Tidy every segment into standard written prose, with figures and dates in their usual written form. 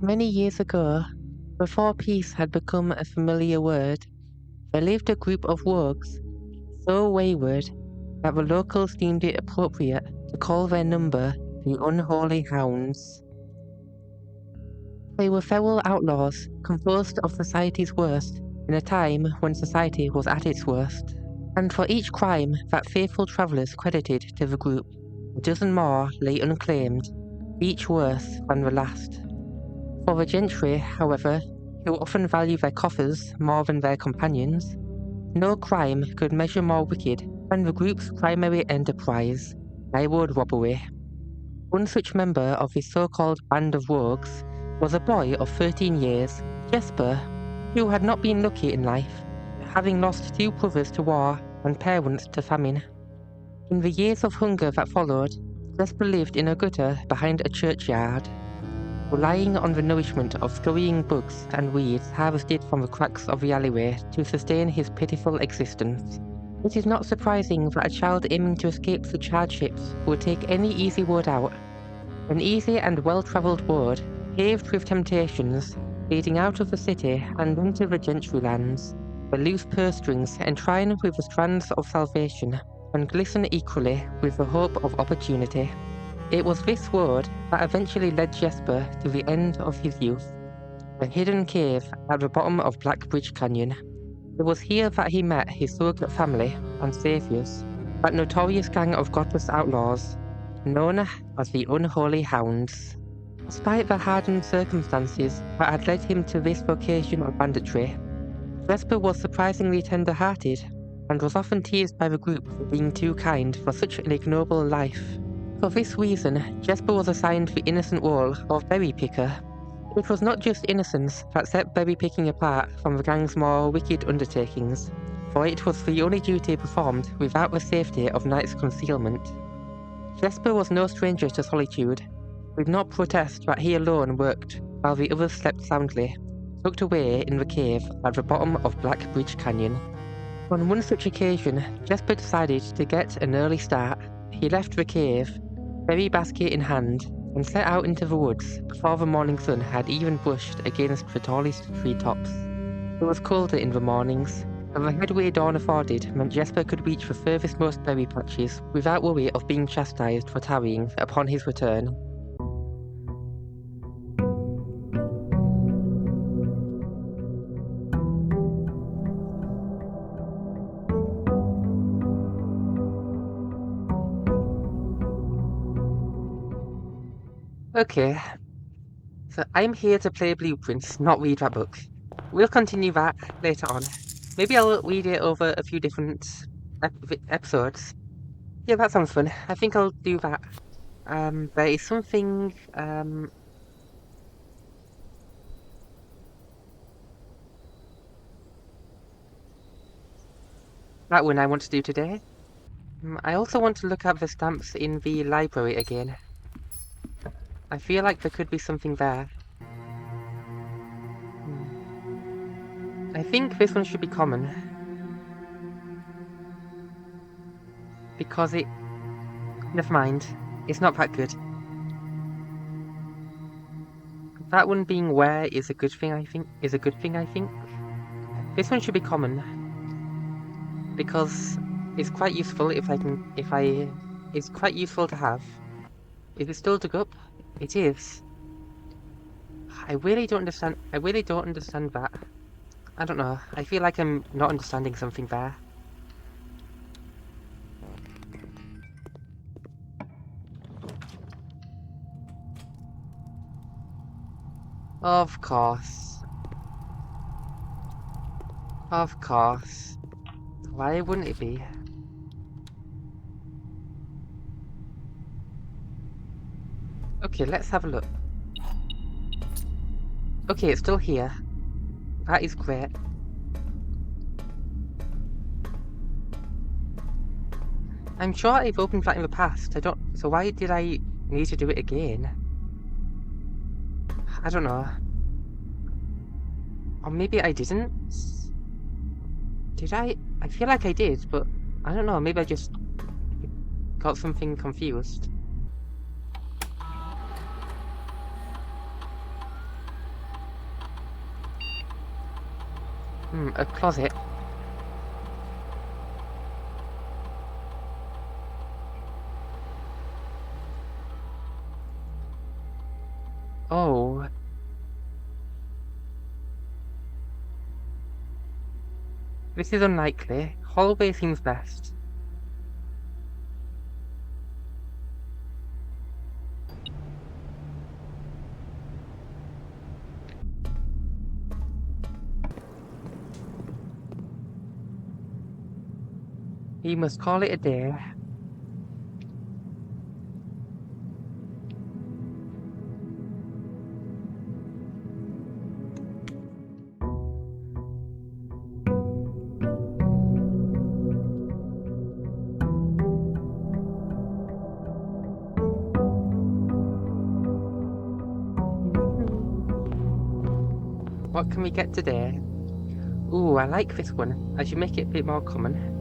Many years ago, before peace had become a familiar word, there lived a group of rogues, so wayward that the locals deemed it appropriate to call their number the Unholy Hounds. They were feral outlaws, composed of society's worst, in a time when society was at its worst. And for each crime that faithful travellers credited to the group, a dozen more lay unclaimed, each worse than the last. For the gentry, however, who often value their coffers more than their companions, no crime could measure more wicked than the group's primary enterprise, highroad robbery. One such member of his so-called band of rogues was a boy of 13 years, Jesper, who had not been lucky in life, having lost 2 brothers to war and parents to famine. In the years of hunger that followed, Jesper lived in a gutter behind a churchyard, relying on the nourishment of scurrying bugs and weeds harvested from the cracks of the alleyway to sustain his pitiful existence. It is not surprising that a child aiming to escape such hardships would take any easy road out. An easy and well-travelled road, paved with temptations, leading out of the city and into the gentry lands, where loose purse strings entwine with the strands of salvation and glisten equally with the hope of opportunity. It was this road that eventually led Jesper to the end of his youth, a hidden cave at the bottom of Black Bridge Canyon. It was here that he met his surrogate family and saviours, that notorious gang of godless outlaws, known as the Unholy Hounds. Despite the hardened circumstances that had led him to this vocation of banditry, Jesper was surprisingly tender-hearted, and was often teased by the group for being too kind for such an ignoble life. For this reason, Jesper was assigned the innocent role of berry picker. It was not just innocence that set berry picking apart from the gang's more wicked undertakings, for it was the only duty performed without the safety of night's concealment. Jesper was no stranger to solitude, would not protest that he alone worked while the others slept soundly, tucked away in the cave at the bottom of Black Bridge Canyon. On one such occasion, Jesper decided to get an early start. He left the cave, berry basket in hand, and set out into the woods before the morning sun had even brushed against the tallest treetops. It was colder in the mornings, and the headway dawn afforded meant Jesper could reach the furthest most berry patches without worry of being chastised for tarrying upon his return. Okay, so I'm here to play Blueprints, not read that book. We'll continue that later on. Maybe I'll read it over a few different episodes. Yeah, that sounds fun. I think I'll do that. There is something, that one I want to do today. I also want to look at the stamps in the library again. I feel like there could be something there. I think this one should be common. Because it... Never mind. It's not that good. That one being rare is a good thing, I think. This one should be common. Because it's quite useful it's quite useful to have. Is it still dug up? It is. I really don't understand that. I don't know. I feel like I'm not understanding something there. Of course. Of course. Why wouldn't it be? Okay, let's have a look. Okay, it's still here. That is great. I'm sure I've opened that in the past. So why did I need to do it again? I don't know. Or maybe I didn't? Did I? I feel like I did, but I don't know. Maybe I just got something confused. A closet. Oh. This is unlikely. Hallway seems best. We must call it a day. What can we get today? Ooh, I like this one, as you make it a bit more common.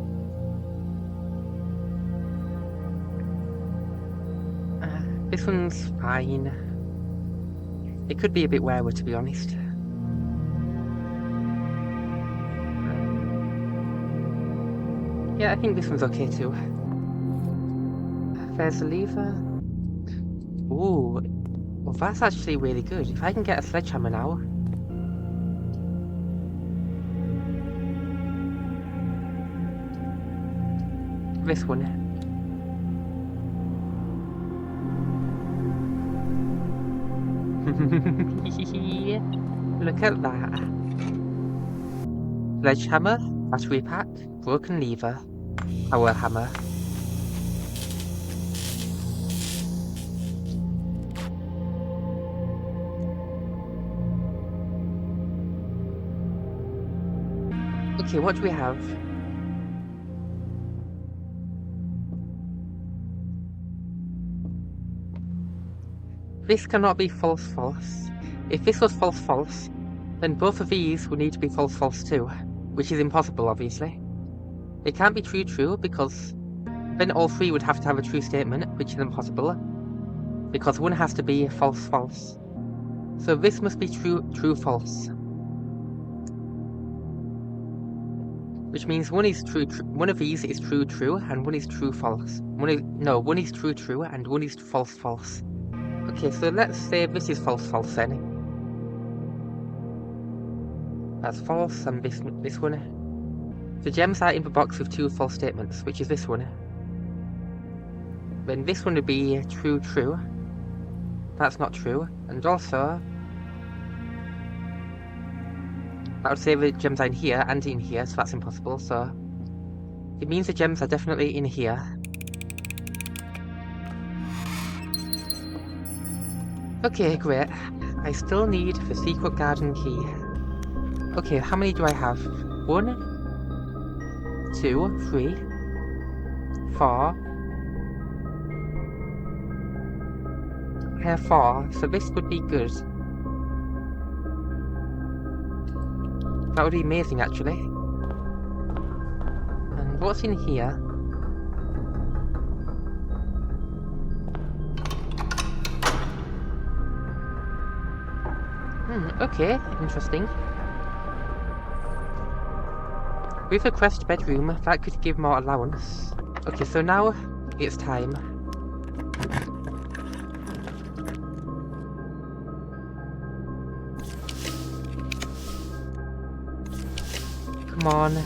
This one's fine. It could be a bit rarer, to be honest. Yeah, I think this one's okay too. There's a lever. Ooh, well that's actually really good. If I can get a sledgehammer now. This one. Look at that. Sledgehammer, battery pack, broken lever, power hammer. Okay, what do we have? This cannot be false. If this was false, then both of these would need to be false too, which is impossible, obviously. It can't be true because then all three would have to have a true statement, which is impossible, because one has to be false. So this must be true false. Which means one is true, one of these is true, and one is true, false. One is true, and one is false. Okay, so let's say this is false then. That's false, and this one. The gems are in the box with two false statements, which is this one. Then this one would be true. That's not true, and also that would say the gems are in here and in here, so that's impossible, so it means the gems are definitely in here. Okay, great. I still need the secret garden key. Okay, how many do I have? 1, 2, 3, 4. I have 4, so this would be good. That would be amazing, actually. And what's in here? Okay, interesting. With a quest bedroom, that could give more allowance. Okay, so now it's time. Come on.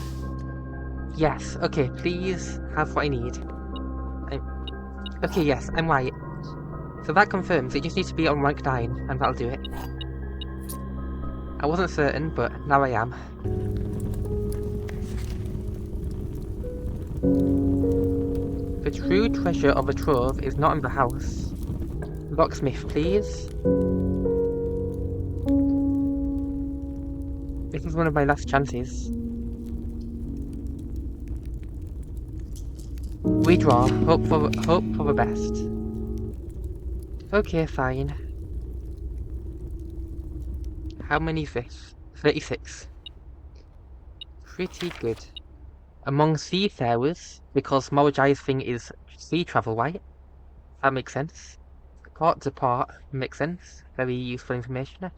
Yes, okay, please have what I need. Okay, yes, I'm right. So that confirms it just needs to be on rank 9, and that'll do it. I wasn't certain, but now I am. The true treasure of a trove is not in the house. Locksmith, please. This is one of my last chances. We draw. Hope for the best. Okay, fine. How many is this? 36. Pretty good. Among seafarers, because Morajai's thing is sea travel, right? That makes sense. Port to port makes sense. Very useful information.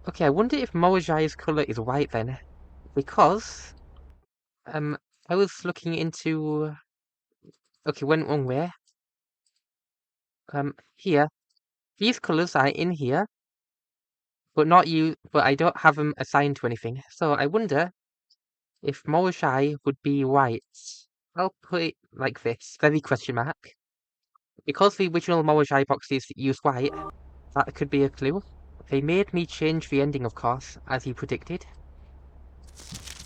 Okay, I wonder if Morajai's colour is white then. Because I was looking into. Okay, went wrong way. Here, these colors are in here, but not you. But I don't have them assigned to anything. So I wonder if Moroshai would be white. I'll put it like this, very question mark. Because the original Moroshai boxes used white, that could be a clue. They made me change the ending, of course, as you predicted.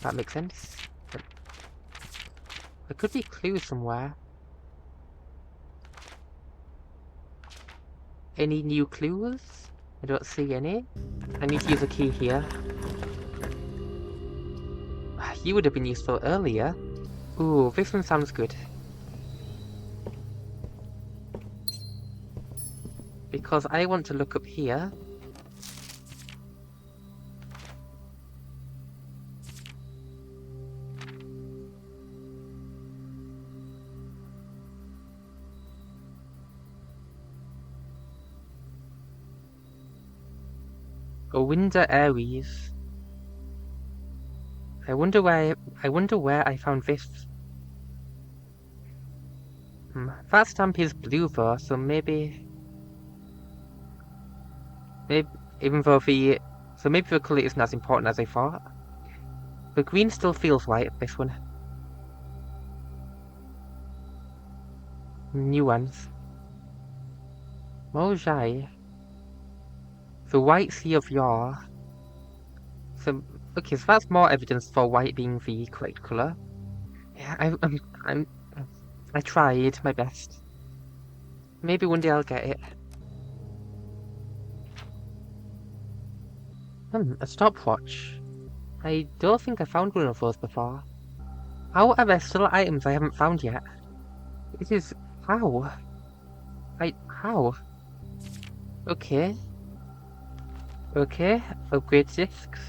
That makes sense. But there could be clues somewhere. Any new clues? I don't see any. I need to use a key here. You would have been useful earlier. Ooh, this one sounds good. Because I want to look up here. A window Aries. I wonder where I found this. That stamp is blue though, so maybe even though maybe the colour isn't as important as I thought. The green still feels white, this one. New ones. Mojai. The White Sea of Yore. So okay, so that's more evidence for white being the correct colour. Yeah, I tried my best. Maybe one day I'll get it. A stopwatch. I don't think I found one of those before. How are there still items I haven't found yet? This is... how? How? Okay. Okay, upgrade discs.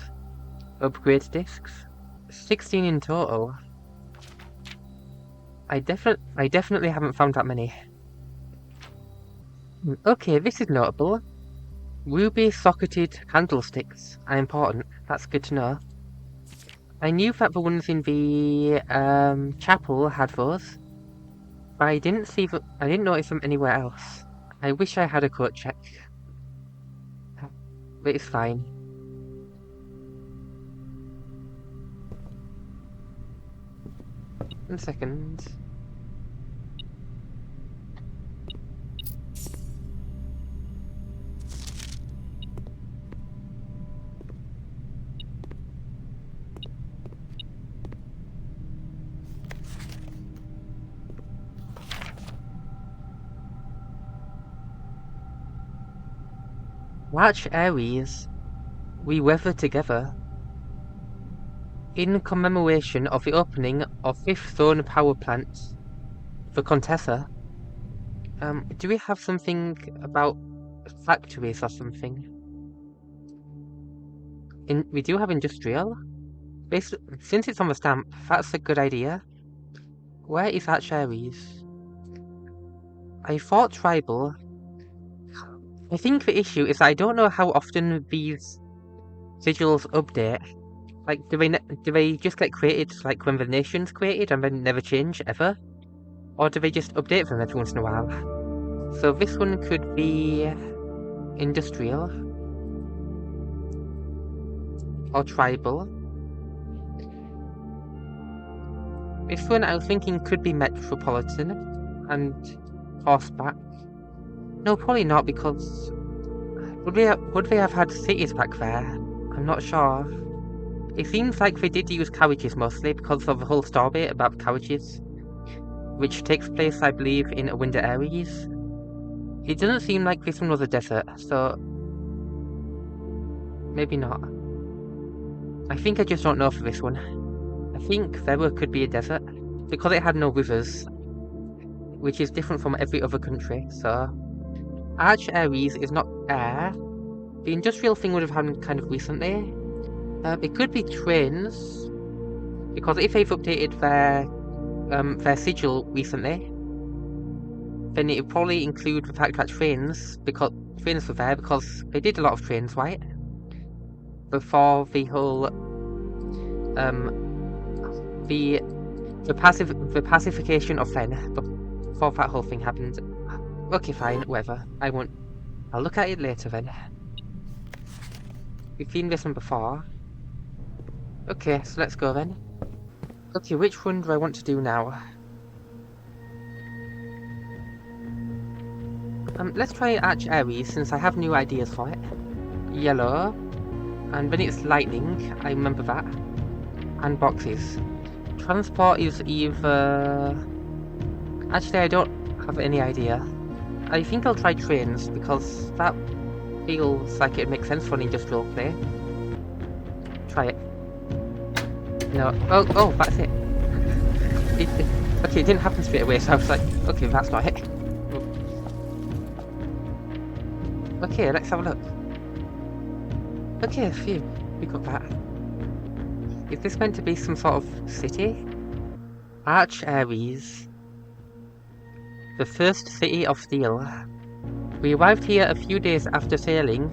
Upgrade discs. 16 in total. I definitely haven't found that many. Okay, this is notable. Ruby socketed candlesticks are important. That's good to know. I knew that the ones in the chapel had those, but I didn't notice them anywhere else. I wish I had a coat check, but it's fine. One second. Watch Aries, we weather together. In commemoration of the opening of 5th Zone Power Plant, the Contessa. Do we have something about factories or something? We do have industrial. Since it's on the stamp, that's a good idea. Where is Arch Aries? I thought tribal. I think the issue is I don't know how often these sigils update. Like, do they just get created like when the nation's created and then never change ever? Or do they just update them every once in a while? So this one could be industrial or tribal. This one I was thinking could be metropolitan and horseback. No, probably not, because would they have had cities back there? I'm not sure. It seems like they did use carriages mostly because of the whole story about carriages, which takes place, I believe, in Winter Aries. It doesn't seem like this one was a desert, so maybe not. I think I just don't know for this one. I think there could be a desert because it had no rivers, which is different from every other country. So Arch Aries is not air. The industrial thing would have happened kind of recently. It could be trains, because if they've updated their sigil recently, then it would probably include the fact that trains were there because they did a lot of trains, right? Before the whole the pacification of Fen before that whole thing happened. Okay, fine, whatever. I won't. I'll look at it later then. We've seen this one before. Okay, so let's go then. Okay, which one do I want to do now? Let's try Arch Aries since I have new ideas for it. Yellow. And when it's lightning, I remember that. And boxes. Transport is either... Actually, I don't have any idea. I think I'll try trains because that feels like it makes sense for an industrial play. Try it. No. Oh, that's it. Okay, it didn't happen straight away, so I was like, okay, that's not it. Okay, let's have a look. Okay, phew, we got that. Is this meant to be some sort of city? Arch Aries. The first city of steel. We arrived here a few days after sailing.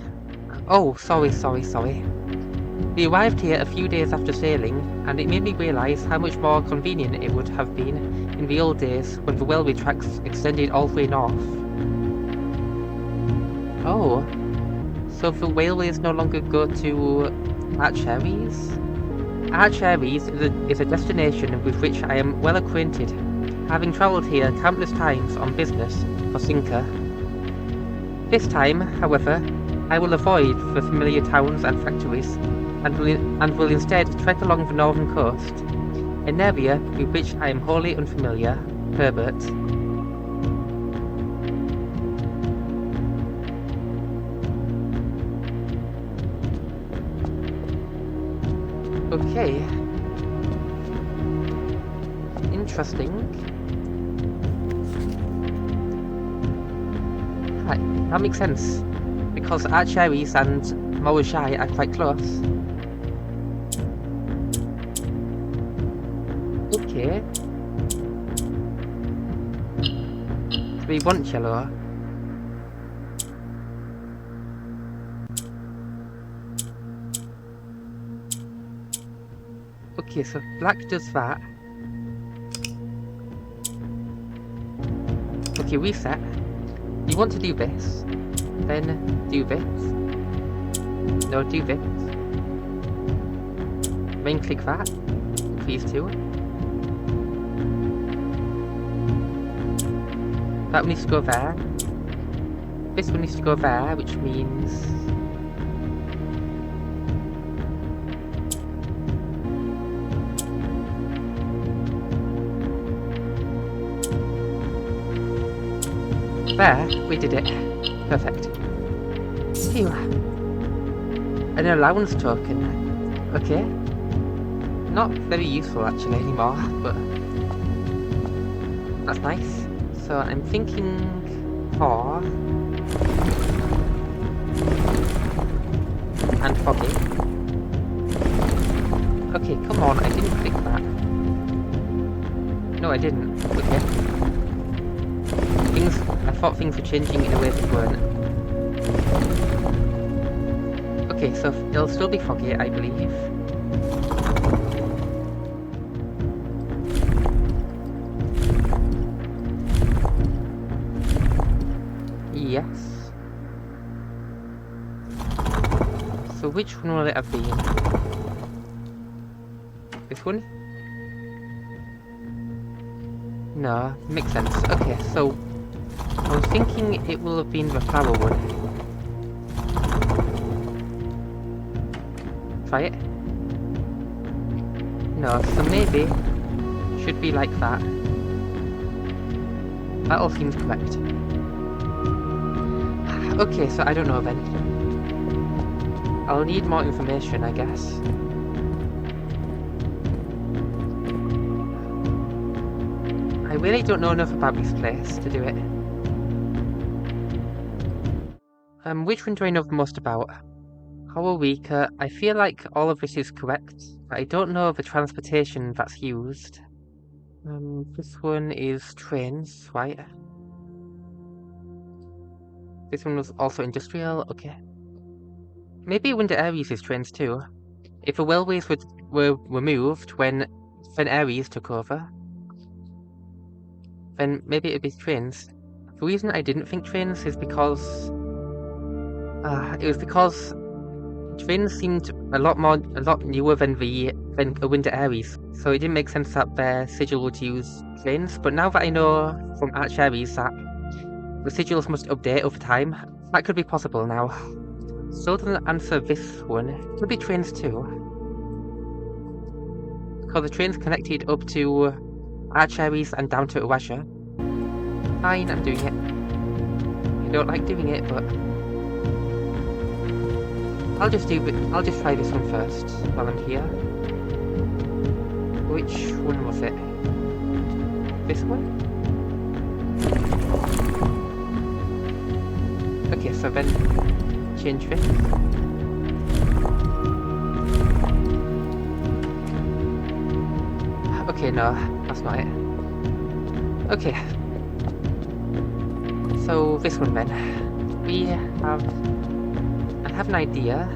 Oh, sorry. We arrived here a few days after sailing, and it made me realise how much more convenient it would have been in the old days when the railway tracks extended all the way north. Oh, so the railways no longer go to Arch Aries? Arch Aries is a destination with which I am well acquainted, having travelled here countless times on business for Sinker. This time, however, I will avoid the familiar towns and factories, and will instead trek along the northern coast, an area with which I am wholly unfamiliar. Herbert. Okay. Interesting. Right, that makes sense, because Arch Aries and Morashai are quite close. Okay. So we want yellow. Okay, so black does that. Okay, reset. You want to do this, then do this. No, do this. Then click that. These two. That one needs to go there. This one needs to go there, which means... There, we did it. Perfect. Phew. An allowance token. Okay. Not very useful actually anymore, but that's nice. So I'm thinking for and foggy. Okay, come on, I didn't click that. No, I didn't. Okay. I thought things were changing in a way they weren't. Okay, so it'll still be foggy, I believe. Yes. So which one will it have been? This one? No, makes sense. Okay, so I was thinking it will have been the flower one. Try it. No, so maybe should be like that. That all seems correct. Okay, so I don't know then. I'll need more information, I guess. I really don't know enough about this place to do it. Which one do I know the most about? How weaker? I feel like all of this is correct, but I don't know the transportation that's used. This one is trains, right? This one was also industrial, okay. Maybe Winter Aries is trains too. if the railways were removed when Ares took over, then maybe it'd be trains. The reason I didn't think trains is because it was because trains seemed a lot newer than a Winter Ares, so it didn't make sense that their sigil would use trains. But now that I know from Arch Ares that the sigils must update over time, that could be possible now. Still doesn't answer this one. It could be trains too, because the train's connected up to Arch Ares and down to Awasha. Fine, I'm doing it. I don't like doing it, but I'll just try this one first while I'm here. Which one was it? This one? Okay, so then change this. Okay, no, that's not it. Okay. So this one then. I have an idea.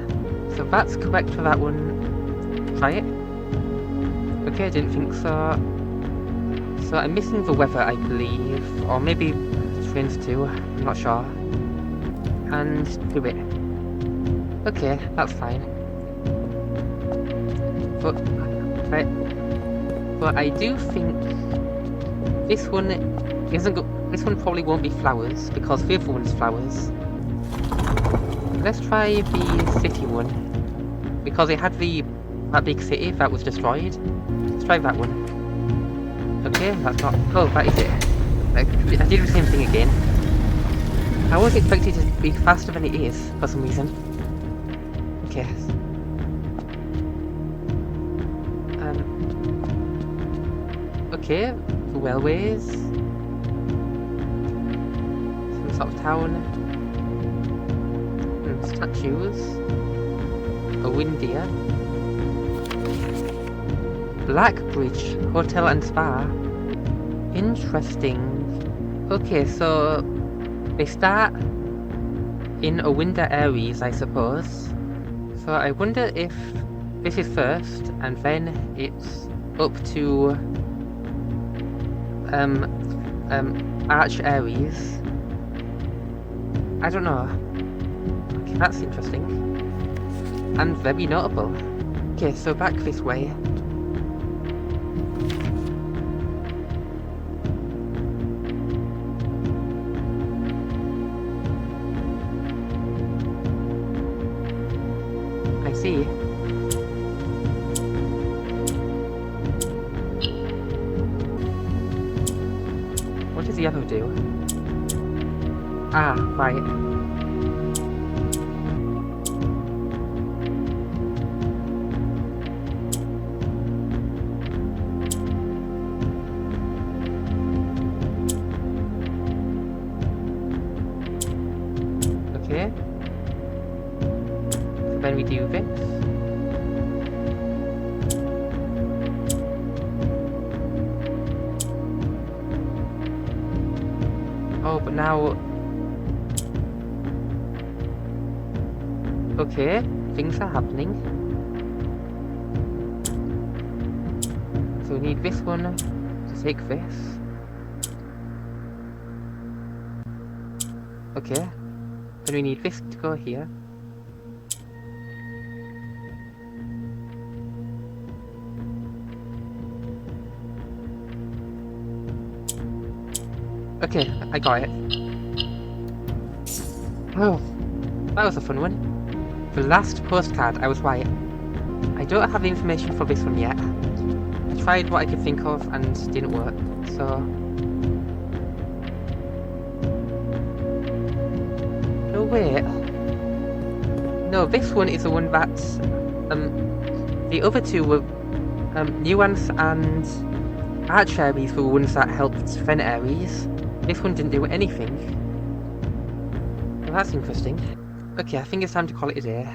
So that's correct for that one. Try it. Okay, I didn't think so. So I'm missing the weather, I believe. Or maybe trains too, I'm not sure. And do it. Okay, that's fine. But I do think this one isn't this one probably won't be flowers, because the other one's flowers. Let's try the city one, because it had that big city that was destroyed. Let's try that one. Okay, that's not... Oh, that is it. I did the same thing again. I was expecting it to be faster than it is, for some reason. Okay. Okay, the railways. Some sort of town. And statues. A Windia. Blackbridge Hotel and Spa. Interesting. Okay, so they start in a Winter Ares, I suppose. So I wonder if this is first, and then it's up to Arch Ares. I don't know. Okay, that's interesting. And very notable. Okay, so back this way. I see. What does the other do? Ah, right. Okay. So then we do this. Oh, but now... Okay, things are happening. So we need this one to take this. Okay. Then we need this to go here. Okay, I got it. Oh, that was a fun one. The last postcard, I was right. I don't have the information for this one yet. I tried what I could think of and didn't work, so... No, wait. No, this one is the one that... the other two were... Nuance and Arch Ares were the ones that helped Fen Ares. This one didn't do anything. Well, that's interesting. Okay, I think it's time to call it a day.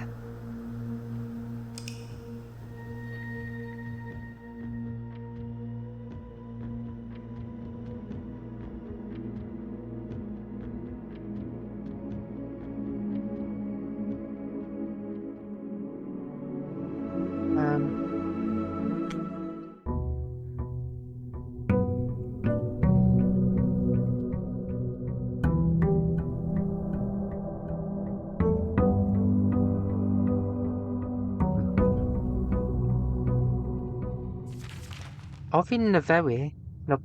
Ovin Neveri. No,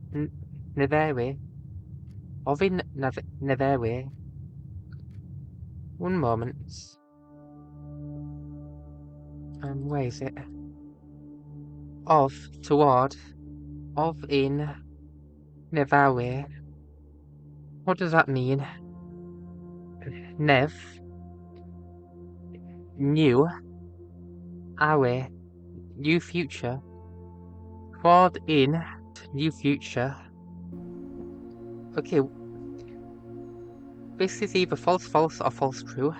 Neveri. Ovin Neveri. One moment. Where is it? Of, toward. Of in Neveri. What does that mean? Nev. New. Awe. New future. Toward in. New future. Okay. This is either false false or false true.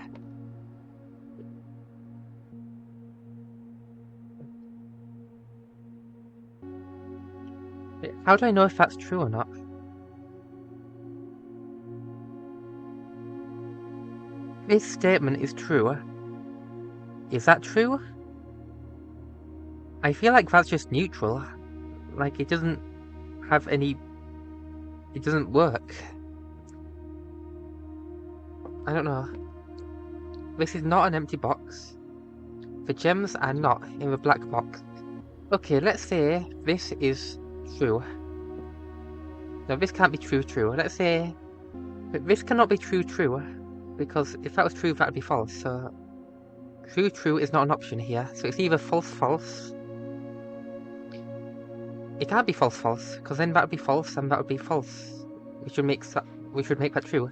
How do I know if that's true or not? This statement is true. Is that true? I feel like that's just neutral. Like, it doesn't have any... It doesn't work. I don't know. This is not an empty box. The gems are not in the black box. Okay, let's say this is true. No, this can't be true. Let's say... This cannot be true, because if that was true, that would be false, so... True is not an option here, so it's either false. It can't be false, because then that would be false, and that would be false. Which would make that true.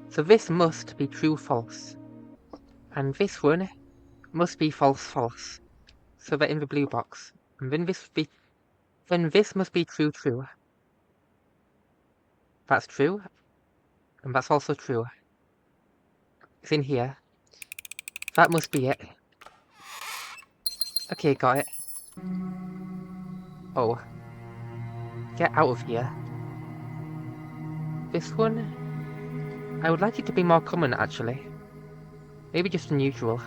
So this must be true-false. And this one must be false. So they're in the blue box. And then this must be true. That's true. And that's also true. It's in here. That must be it. Okay, got it. Oh. Get out of here. This one? I would like it to be more common, actually. Maybe just unusual.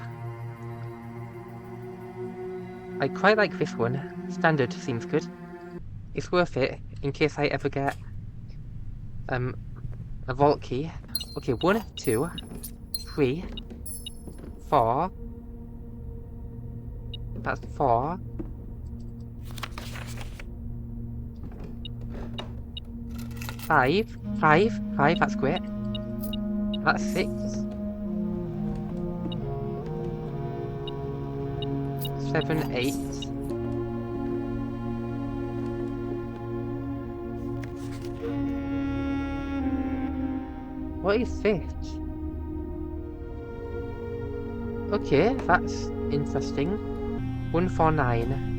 I quite like this one. Standard seems good. It's worth it, in case I ever get... a vault key. Okay, 1, 2, 3, 4. That's 4. 5, that's great. That's 6. 7, 8. What is this? Okay, that's interesting. 149.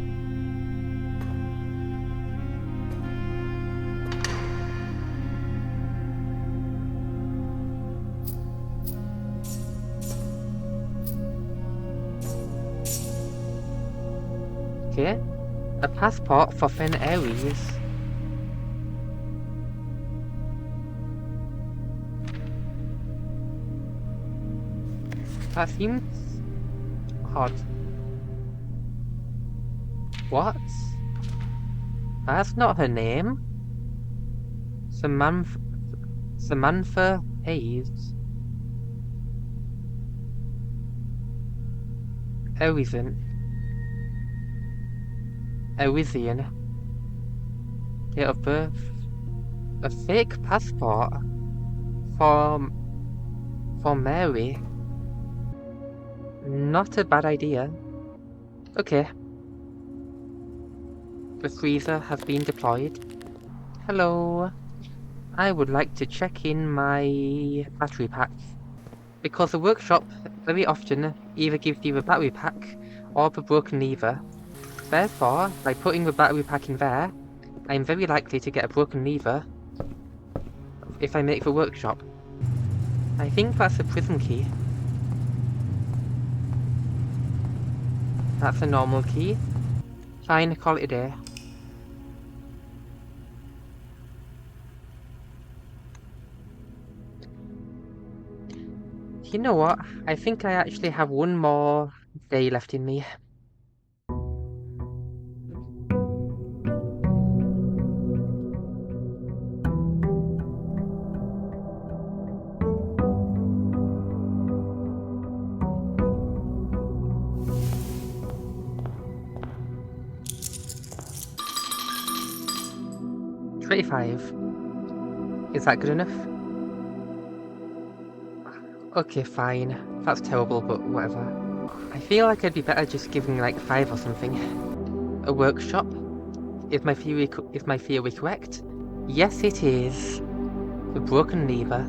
Okay, a passport for Fen Aries. That seems odd. What? That's not her name. Samantha Hayes. Arisian. Date of birth. A fake passport for Mary. Not a bad idea. Okay. The freezer has been deployed. Hello. I would like to check in my battery pack. Because the workshop very often either gives you the battery pack or the broken lever. Therefore, by putting the battery pack in there, I am very likely to get a broken lever if I make the workshop. I think that's a prison key. That's a normal key. Fine, call it a day. You know what? I think I actually have one more day left in me. 25. Is that good enough? Okay, fine. That's terrible, but whatever. I feel like I'd be better just giving like 5 or something. A workshop? Is my theory correct? Yes, it is. The broken lever.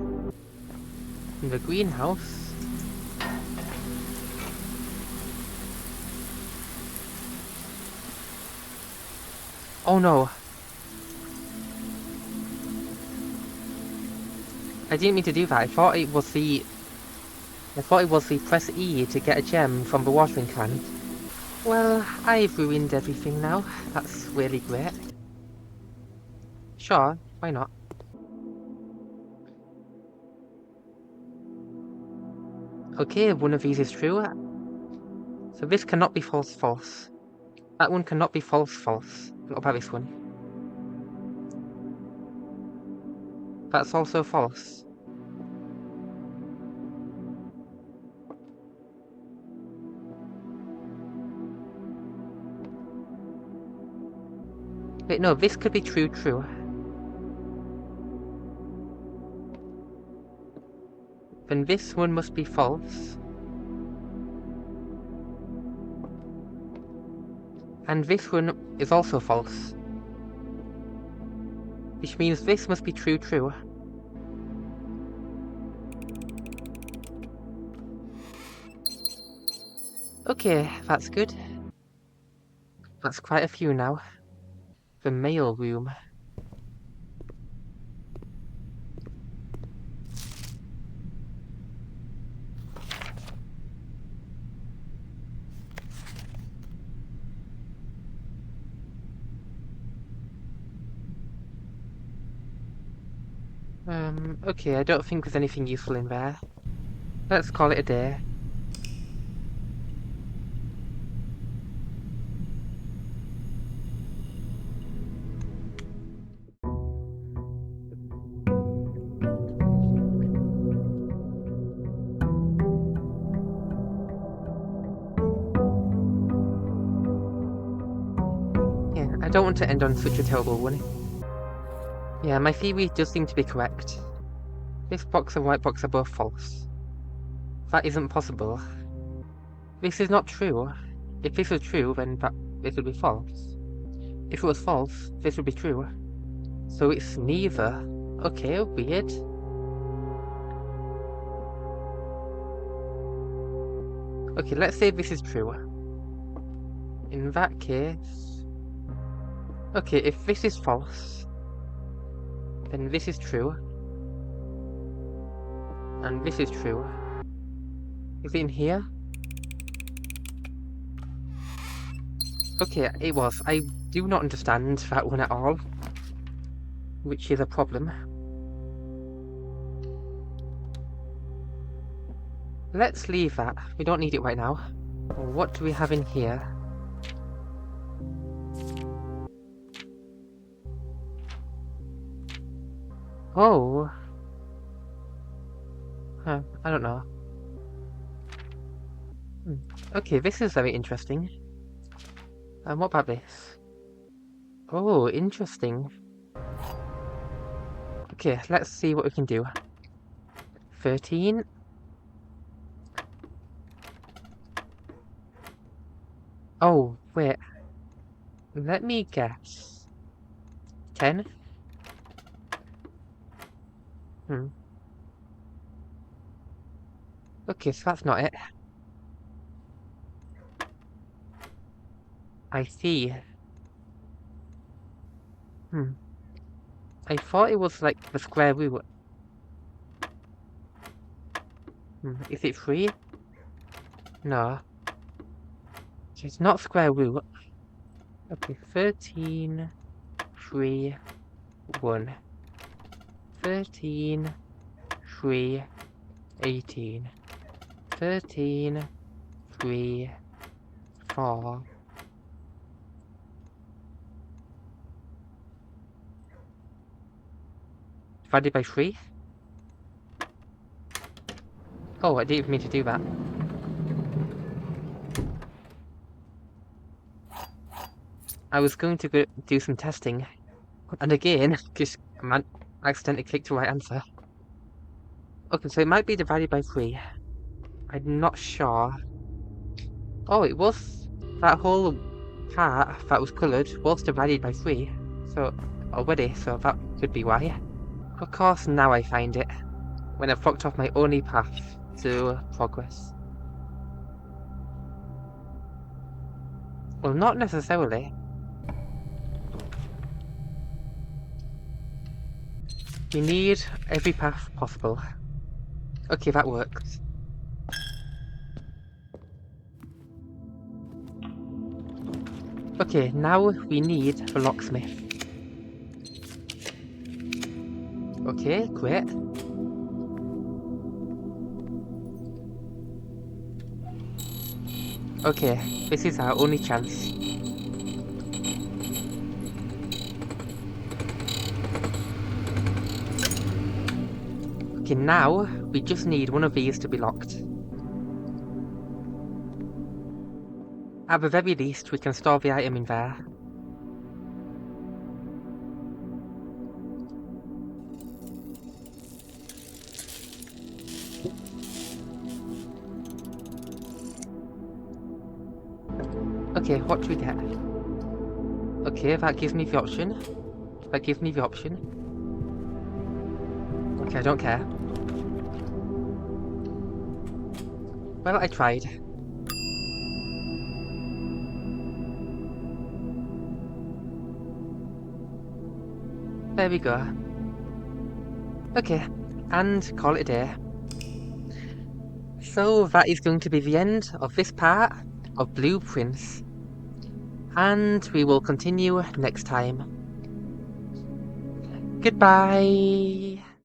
The greenhouse. Oh no. I didn't mean to do that. I thought it was the press E to get a gem from the watering can. Well, I've ruined everything now. That's really great. Sure, why not? Okay, one of these is true. So this cannot be false, false. That one cannot be false, false. What about this one? That's also false. Wait, no, this could be true, true. Then this one must be false. And this one is also false. Which means this must be true, true. Okay, that's good. That's quite a few now. The mail room. Okay, I don't think there's anything useful in there. Let's call it a day. Yeah, I don't want to end on such a terrible one. Yeah, my theory does seem to be correct. This box and white box are both false. That isn't possible. This is not true. If this was true, then this would be false. If it was false, this would be true. So it's neither. Okay, weird. Okay, let's say this is true. In that case... Okay, if this is false, then this is true. And this is true. Is it in here? Okay, it was. I do not understand that one at all. Which is a problem. Let's leave that. We don't need it right now. What do we have in here? Oh. Huh, I don't know. Okay, this is very interesting. What about this? Oh, interesting. Okay, let's see what we can do. 13. Oh, wait. Let me guess. 10? Okay, so that's not it. I see. I thought it was like the square root. Is it 3? No. It's not square root. Okay, 13, 3, 1. 13, 3, 18. 13, 3, 4. Divided by 3? Oh, I didn't even mean to do that. I was going to do some testing. And again, just accidentally clicked the right answer. Okay, so it might be divided by 3. I'm not sure. Oh, it was. That whole part that was coloured was divided by 3. So, already, so that could be why. Of course, now I find it. When I've blocked off my only path to progress. Well, not necessarily. We need every path possible. Okay, that works. Okay, now we need the locksmith. Okay, great. Okay, this is our only chance. Okay, now we just need one of these to be locked. At the very least, we can store the item in there. Okay, what do we get? Okay, that gives me the option. That gives me the option. Okay, I don't care. Well, I tried. There we go. Okay, and call it a day. So that is going to be the end of this part of Blueprints. And we will continue next time. Goodbye!